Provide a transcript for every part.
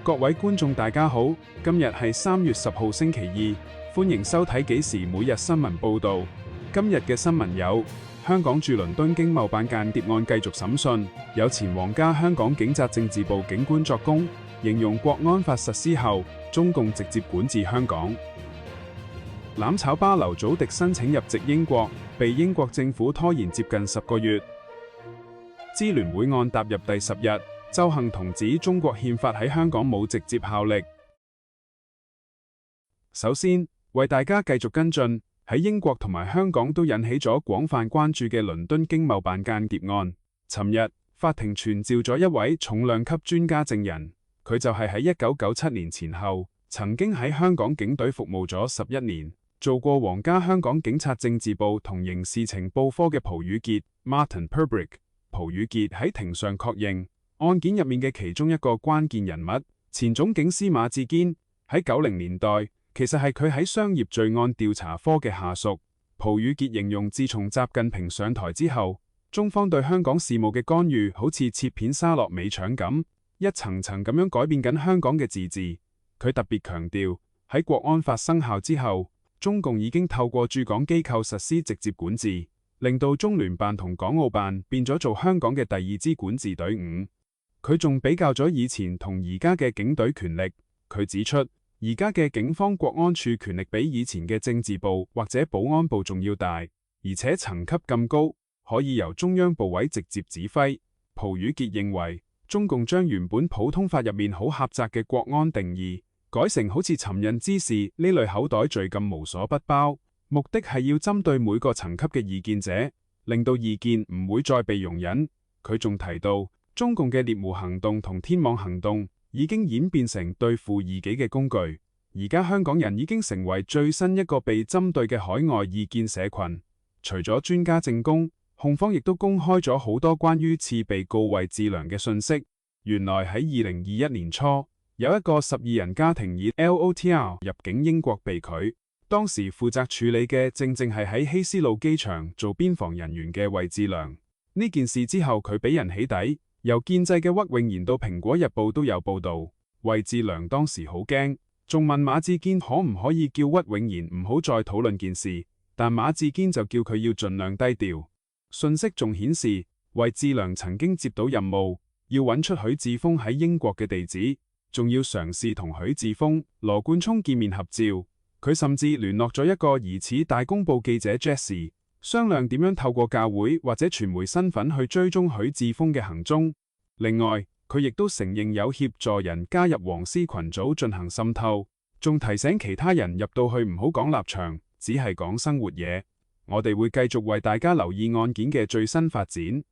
各位觀眾大家好，今日係3月10號星期二，歡迎收睇紀時每日新聞報道。今日嘅新聞有：香港駐倫敦經貿辦間諜案繼續審訊，有前皇家香港警察政治部警官作供，形容國安法實施後，中共直接管治香港。攬炒巴劉祖迪申請入籍英國，被英國政府拖延接近10個月。支聯會案踏入第10日，鄒幸彤指中國憲法喺香港冇直接效力。首先，為大家繼續跟進喺英國同埋香港都引起咗廣泛關注嘅倫敦經貿辦間諜案。尋日，法庭傳召咗一位重量級專家證人，佢就係喺1997年前後曾經喺香港警隊服務咗11年，做過皇家香港警察政治部同刑事情報科嘅蒲宇傑 Martin Perbrick。蒲宇傑喺庭上確認，案件入面嘅其中一個關鍵人物，前總警司馬志堅，喺90年代其實係佢喺商業罪案調查科嘅下屬。蒲宇傑形容，自從習近平上台之後，中方對香港事務嘅干預好似切片沙落尾腸咁，一層層咁樣改變緊香港嘅自治。佢特別強調，喺國安法生效之後，中共已經透過駐港機構實施直接管治，令到中聯辦同港澳辦變咗做香港嘅第二支管治隊伍。佢仲比較咗以前同而家嘅警隊權力。佢指出，而家嘅警方國安處權力比以前嘅政治部或者保安部仲要大，而且層級咁高，可以由中央部委直接指揮。蒲宇傑認為，中共將原本普通法入面好狹窄嘅國安定義，改成好似尋釁滋事呢類口袋罪咁無所不包，目的係要針對每個層級嘅異見者，令到異見唔會再被容忍。佢仲提到，中共嘅獵狐行動同天網行動已經演變成對付異己嘅工具，而家香港人已經成為最新一個被針對嘅海外異見社群。除咗專家證供，控方亦都公開咗好多關於刺被告衛志良嘅信息。原來喺2021年初，有一個12人家庭以 LOTR 入境英國被拒，當時負責處理嘅正係喺希斯路機場做邊防人員嘅衛志良。呢件事之後，佢俾人起底，由建制嘅屈永賢到蘋果日報都有報道。衛志良當時好驚，仲問馬志堅可唔可以叫屈永賢唔好再討論件事，但馬志堅就叫佢要盡量低調。信息仲顯示，衛志良曾經接到任務，要揾出許智峰喺英國嘅地址，仲要嘗試同許智峰、羅冠聰見面合照。佢甚至聯絡咗一個疑似大公報記者 Jesse， 商量點樣透過教會或者傳媒身份去追蹤許智峰嘅行蹤。另外，佢亦都承認有協助人加入黃絲群組進行滲透，仲提醒其他人入到去唔好講立場，只係講生活嘢。我哋會繼續為大家留意案件嘅最新發展。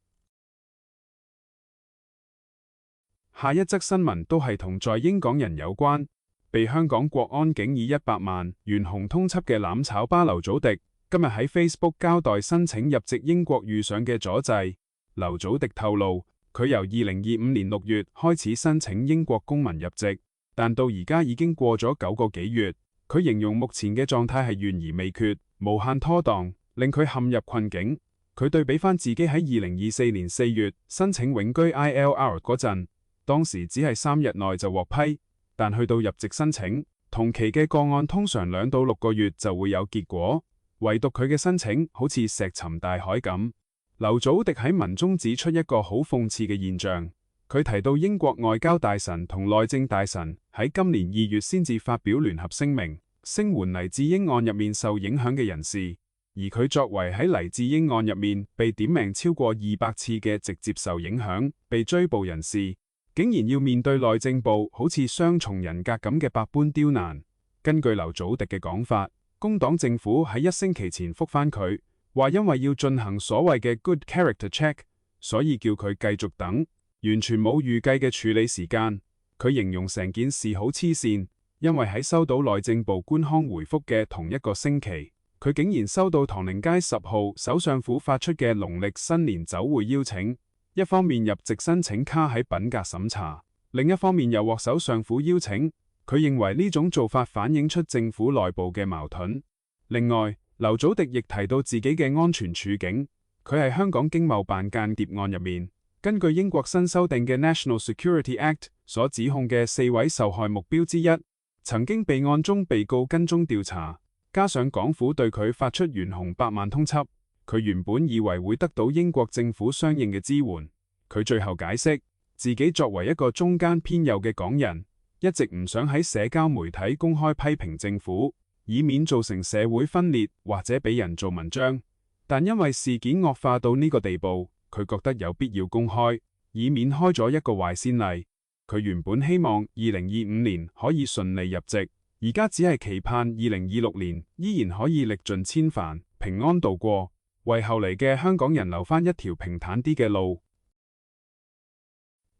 下一則新聞都係同在英港人有關。被香港國安警以100萬懸紅通緝嘅攬炒巴劉祖迪，今日喺 Facebook 交代申請入籍英國遇上嘅阻滯。劉祖迪透露，佢由2025年6月開始申請英國公民入籍，但到而家已經過咗9個幾月。佢形容目前嘅狀態係懸而未決，無限拖蕩，令佢陷入困境。佢對比翻自己喺2024年4月申請永居 ILR 嗰陣，當時只係3日內就獲批，但去到入籍申請，同期嘅個案通常2到6個月就會有結果，唯獨佢嘅申請好似石沉大海咁。劉祖迪喺文中指出一個好諷刺嘅現象，佢提到英國外交大臣同內政大臣喺今年2月先至發表聯合聲明，聲援黎智英案入面受影響嘅人士，而佢作為喺黎智英案入面被點名超過200次嘅直接受影響、被追捕人士，竟然要面對內政部好似雙重人格咁嘅百般刁難。根據劉祖迪嘅講法，工黨政府喺1星期前覆返佢，話因為要進行所謂嘅 good character check， 所以叫佢繼續等，完全冇預計嘅處理時間。佢形容成件事好黐線，因為喺收到內政部官腔回覆嘅同一個星期，佢竟然收到唐寧街10號首相府發出嘅農曆新年酒會邀請。一方面入籍申請卡喺品格審查，另一方面又獲首相府邀請。佢認為呢種做法反映出政府內部嘅矛盾。另外，劉祖迪亦提到自己嘅安全處境，佢係香港經貿辦間諜案入面，根據英國新修訂嘅 National Security Act，所指控嘅4位受害目標之一，曾經被案中被告跟蹤調查，加上港府對佢發出懸紅8萬通緝，佢原本以為會得到英國政府相應嘅支援。佢最後解釋，自己作為一個中間偏右嘅港人，一直唔想喺社交媒體公開批評政府，以免造成社會分裂或者俾人做文章。但因為事件惡化到呢個地步，佢覺得有必要公開，以免開咗一個壞先例。佢原本希望2025年可以順利入籍，而家只係期盼2026年依然可以歷盡千帆，平安度過，為後嚟嘅香港人留返一條平坦啲嘅路。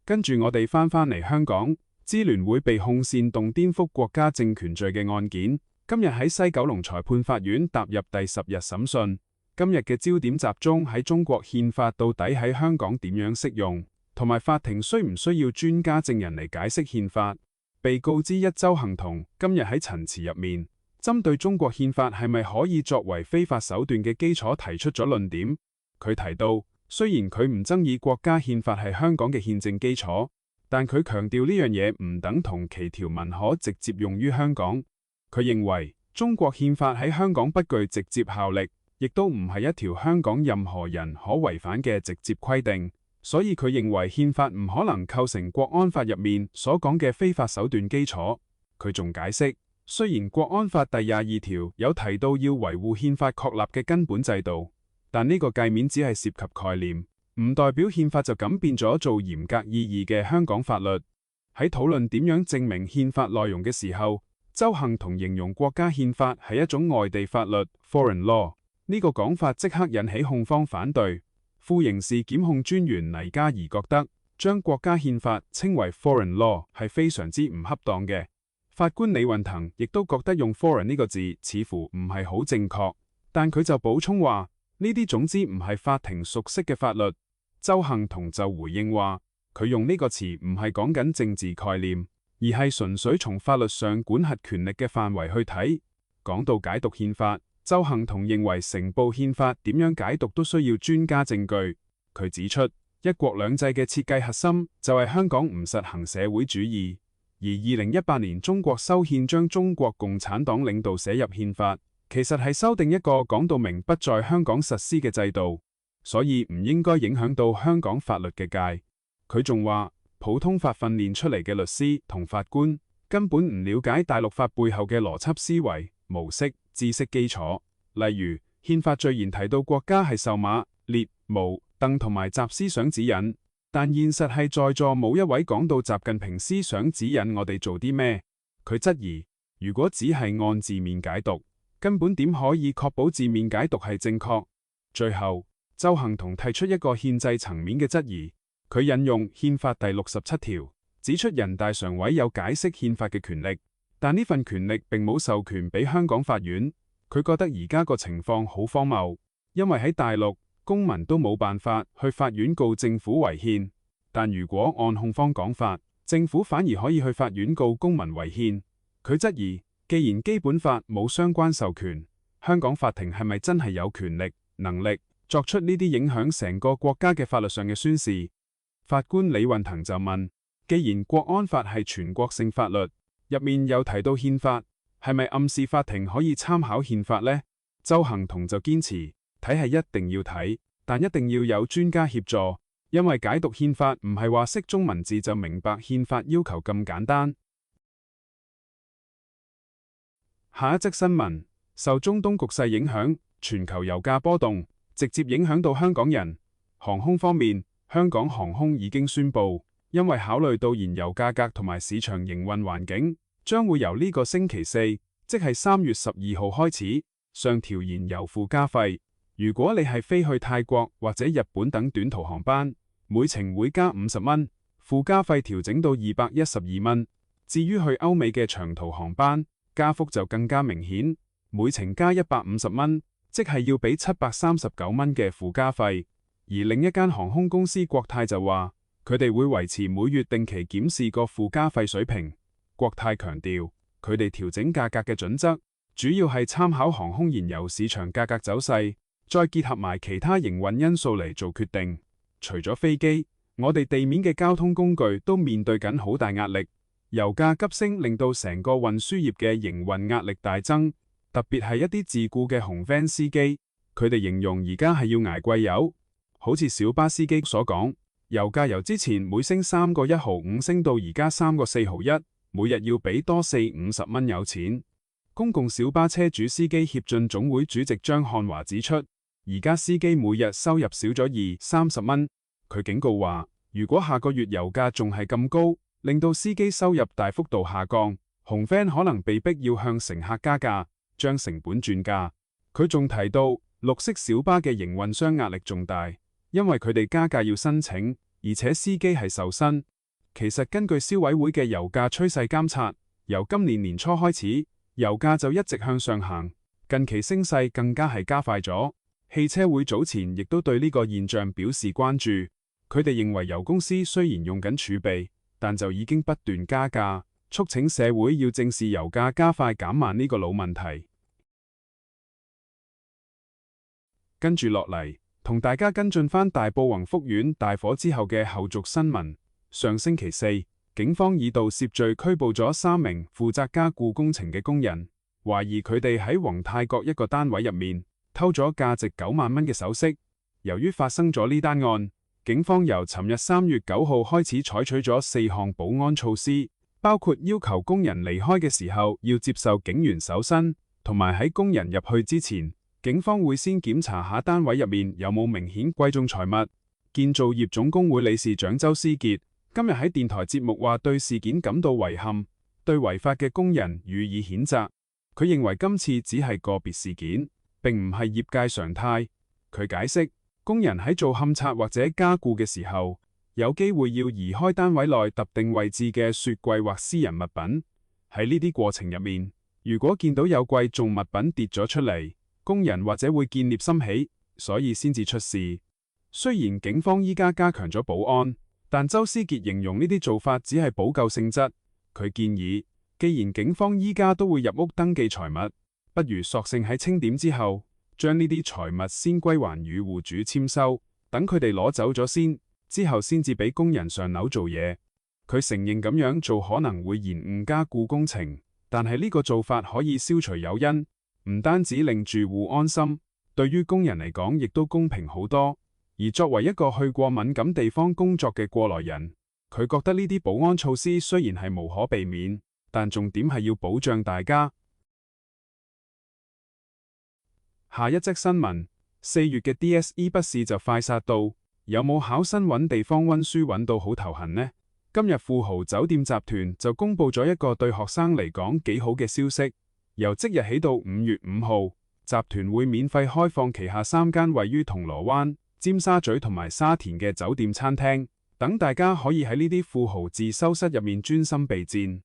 跟住我哋返嚟香港，支聯會被控煽動顛覆國家政權罪嘅案件，今日喺西九龍裁判法院踏入第10日審訊。今日嘅焦點集中喺中國憲法到底喺香港點樣適用，同埋法庭需唔需要專家證人嚟解釋憲法。被告之一鄒幸彤今日喺陳詞入面，針對中國憲法係咪可以作為非法手段嘅基礎提出咗論點。佢提到，雖然佢唔爭議國家憲法係香港嘅憲政基礎，但佢強調呢樣嘢唔等同其條文可直接用於香港。佢認為中國憲法喺香港不具直接效力，亦都唔係一條香港任何人可違反嘅直接規定，所以佢認為憲法唔可能構成國安法入面所講嘅非法手段基礎。佢仲解釋，雖然國安法第22條有提到要維護憲法確立嘅根本制度，但呢個界面只係涉及概念，唔代表憲法就咁變咗做嚴格意義嘅香港法律。喺討論點樣證明憲法內容嘅時候，鄒幸彤形容國家憲法係一種外地法律 （foreign law）。呢個講法即刻引起控方反對。副刑事檢控專員黎嘉儀覺得，將國家憲法稱為 foreign law 係非常之唔恰當嘅。法官李運騰亦都覺得用 foreign 呢個字似乎唔係好正確，但佢就補充話，呢啲總之唔係法庭熟悉嘅法律。鄒幸彤就回應話，佢用呢個詞唔係講緊政治概念，而係純粹從法律上管轄權力嘅範圍去睇。講到解讀憲法，鄒幸彤認為成部憲法點樣解讀都需要專家證據。佢指出，一國兩制嘅設計核心就係香港唔實行社會主義，而2018年中國修憲將中國共產黨領導寫入憲法，其實係修訂一個講到明不在香港實施嘅制度，所以唔應該影響到香港法律嘅界。佢仲話，普通法訓練出嚟嘅律師同法官根本唔了解大陸法背後嘅邏輯思維、模式、知識基礎。例如，憲法序言提到國家係受馬、列、毛、鄧同埋習思想指引，但現實係在座冇一位講到習近平思想指引我哋做啲咩。佢質疑，如果只係按字面解讀，根本點可以確保字面解讀係正確？最後，鄒幸彤提出一個憲制層面嘅質疑，佢引用憲法第67條，指出人大常委有解釋憲法嘅權力，但呢份權力並冇授權俾香港法院。佢覺得而家個情況好荒謬，因為喺大陸公民都冇辦法去法院告政府違憲，但如果按控方講法，政府反而可以去法院告公民違憲。佢質疑，既然基本法冇相關授權，香港法庭係咪真係有權力、能力作出呢啲影響成個國家嘅法律上嘅宣示？法官李運騰就問，既然國安法係全國性法律，入面又提到憲法，係咪暗示法庭可以參考憲法呢？鄒幸彤就堅持睇係一定要睇，但一定要有專家協助，因為解讀憲法唔係話識中文字就明白憲法要求咁簡單。下一則新聞，受中東局勢影響，全球油價波動，直接影響到香港人。航空方面，香港航空已經宣布，因為考慮到燃油價格同埋市場營運環境，將會由呢個星期四，即係3月12號開始，上調燃油附加費。如果你係飛去泰國或者日本等短途航班，每程會加50蚊，附加費調整到212蚊。至於去歐美嘅長途航班，加幅就更加明顯，每程加150蚊，即係要俾739蚊嘅附加費。而另一間航空公司國泰就話，佢哋會維持每月定期檢視個附加費水平。國泰強調，佢哋調整價格嘅準則，主要係參考航空燃油市場價格走勢，再結合埋其他營運因素嚟做決定。除咗飛機，我哋地面嘅交通工具都面對緊好大壓力，油價急升令到成個運輸業嘅營運壓力大增，特別係一啲自僱嘅紅 van 司機，佢哋形容而家係要捱貴油。好似小巴司機所講，油價由之前每升3個1毫5升到而家3個4毫1，每日要俾多40-50蚊油錢。公共小巴車主司機協進總會主席張漢華指出，而家司機每日收入少咗20-30蚊。佢警告話，如果下個月油價仲係咁高，令到司機收入大幅度下降，紅 van 可能被逼要向乘客加價，將成本轉嫁。佢仲提到，綠色小巴嘅營運商壓力仲大，因為佢哋加價要申請，而且司機係受薪。其實根據消委會嘅油價趨勢監察，由今年年初開始，油價就一直向上行，近期升勢更加係加快咗。汽車會早前亦都對呢個現象表示關注，佢哋認為油公司雖然用緊儲備，但就已經不斷加價，促請社會要正視油價加快減慢呢個老問題。跟住落嚟，同大家跟進返大埔宏福苑大火之後嘅後續新聞。上星期四，警方以盜竊罪拘捕咗3名負責加固工程嘅工人，懷疑佢哋喺宏泰閣一個單位入面偷咗價值9萬蚊嘅首飾。由於發生咗呢單案，警方由尋日3月9號開始採取咗4項保安措施，包括要求工人離開嘅時候要接受警員搜身，同埋喺工人入去之前，警方會先檢查下單位入面有冇明顯貴重財物。建造業總工會理事長周思傑今日喺電台節目話，對事件感到遺憾，對違法嘅工人予以譴責。佢認為今次只係個別事件，並唔係業界常態。佢解釋，工人喺做勘察或者加固嘅時候，有機會要移開單位內特定位置嘅雪櫃或私人物品。喺呢啲過程入面，如果見到有貴重物品跌咗出嚟，工人或者會見獵心喜，所以先至出事。雖然警方依家加強咗保安，但周思傑形容呢啲做法只係補救性質。佢建議，既然警方依家都會入屋登記財物，不如索性喺清點之後，將呢啲財物先歸還與戶主簽收，等佢哋攞走咗先，之後先至俾工人上樓做嘢。佢承認咁樣做可能會延誤加固工程，但係呢個做法可以消除誘因，唔單止令住戶安心，對於工人嚟講亦都公平好多。而作為一個去過敏感地方工作嘅過來人，佢覺得呢啲保安措施雖然係無可避免，但重點係要保障大家。下一則新聞，4月嘅 DSE 筆試就快殺到，有冇考生揾地方溫書揾到好頭痕呢？今日富豪酒店集團就公布咗一個對學生嚟講幾好嘅消息，由即日起到5月5號，集團會免費開放旗下3間位於銅鑼灣、尖沙咀同埋沙田嘅酒店餐廳，等大家可以喺呢啲富豪自修室入面專心備戰。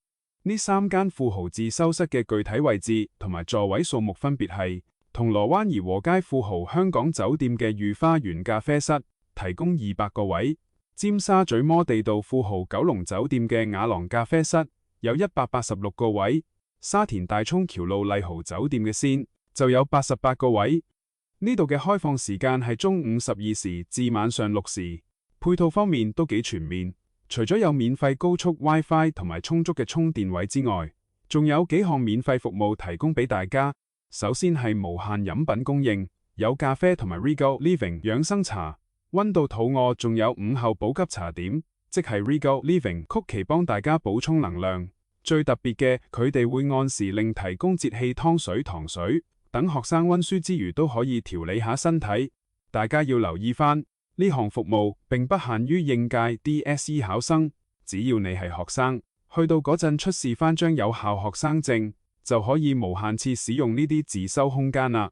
呢3間富豪自修室嘅具體位置同埋座位數目分別係銅鑼灣怡和街富豪香港酒店嘅御花園咖啡室，提供200個位；尖沙咀摩地道富豪九龍酒店嘅雅廊咖啡室有186個位；沙田大涌橋路麗豪酒店嘅先就有88個位。呢度嘅開放時間係中午12時至晚上6時，配套方面都幾全面。除咗有免費高速 WiFi 同埋充足嘅充電位之外，仲有幾項免費服務提供俾大家。首先係無限飲品供應，有咖啡同埋 Regal Living 養生茶，溫到肚餓仲有午後補給茶點，即係 Regal Living 曲奇幫大家補充能量。最特別嘅，佢哋會按時令提供節氣湯水、糖水。等學生溫書之餘都可以調理下身體，大家要留意返呢項服務並不限於應屆 DSE 考生，只要你係學生，去到嗰陣出示返張有效學生證，就可以無限次使用呢啲自修空間啦。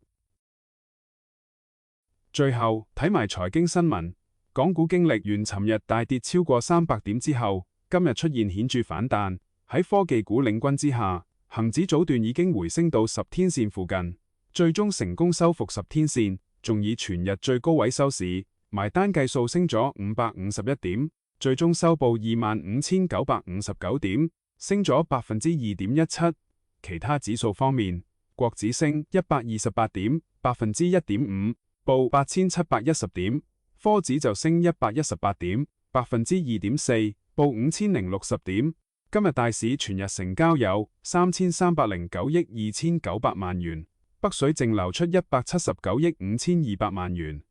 最後睇埋財經新聞，港股經歷完尋日大跌超過300點之後，今日出現顯著反彈，喺科技股領軍之下，恒指早段已經回升到10天線附近。最終成功收復10天線，仲以全日最高位收市，埋單計數升咗551點，最終收報25,959點，升咗2.17%。其他指數方面，國指升128點，1.5%，報8,710點；科指就升118點， 2.4%，報5060點。今日大市全日成交有3309億2900萬元，北水淨流出179億5200萬元。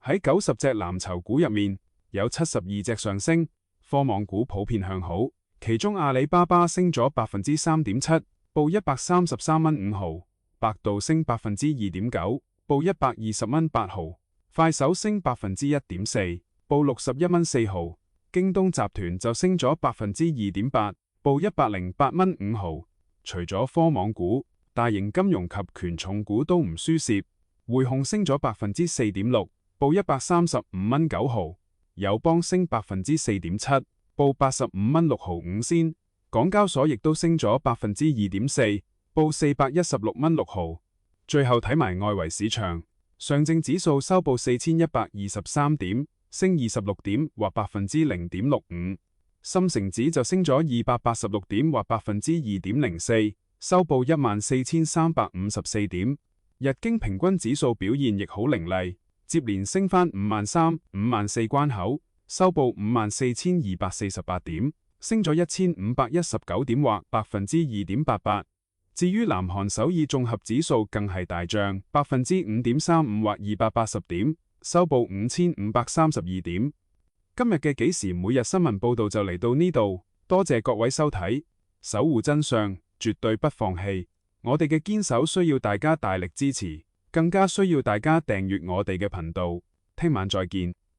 喺90隻藍籌股入面，有72隻上升，科網股普遍向好，其中阿里巴巴升咗3.7%，報133蚊5毫；百度升2.9%，報120蚊8毫；快手升1.4%，報61蚊4毫；京東集團就升咗2.8%，報108蚊5毫。除咗科網股，大型金融及權重股都唔輸蝕，匯控升咗4.6%，報135蚊9毫；友邦升4.7%，報85蚊6毫5仙。港交所亦都升咗2.4%，報416蚊6毫。最後睇埋外圍市場，上證指數收報4123點，升26點或0.65%；深成指就升咗286點或2.04%，收報14354點。日經平均指數表現亦好凌厲，接連升返53、54關口，收報54248點，升咗1519點或2.88%。至於南韓首爾綜合指數更係大漲5.35%或280點，收報5532點。今日嘅幾時每日新聞報道就嚟到呢度，多謝各位收睇，守護真相，絕對不放棄。我哋嘅堅守需要大家大力支持，更加需要大家訂閱我哋嘅頻道。聽晚再見。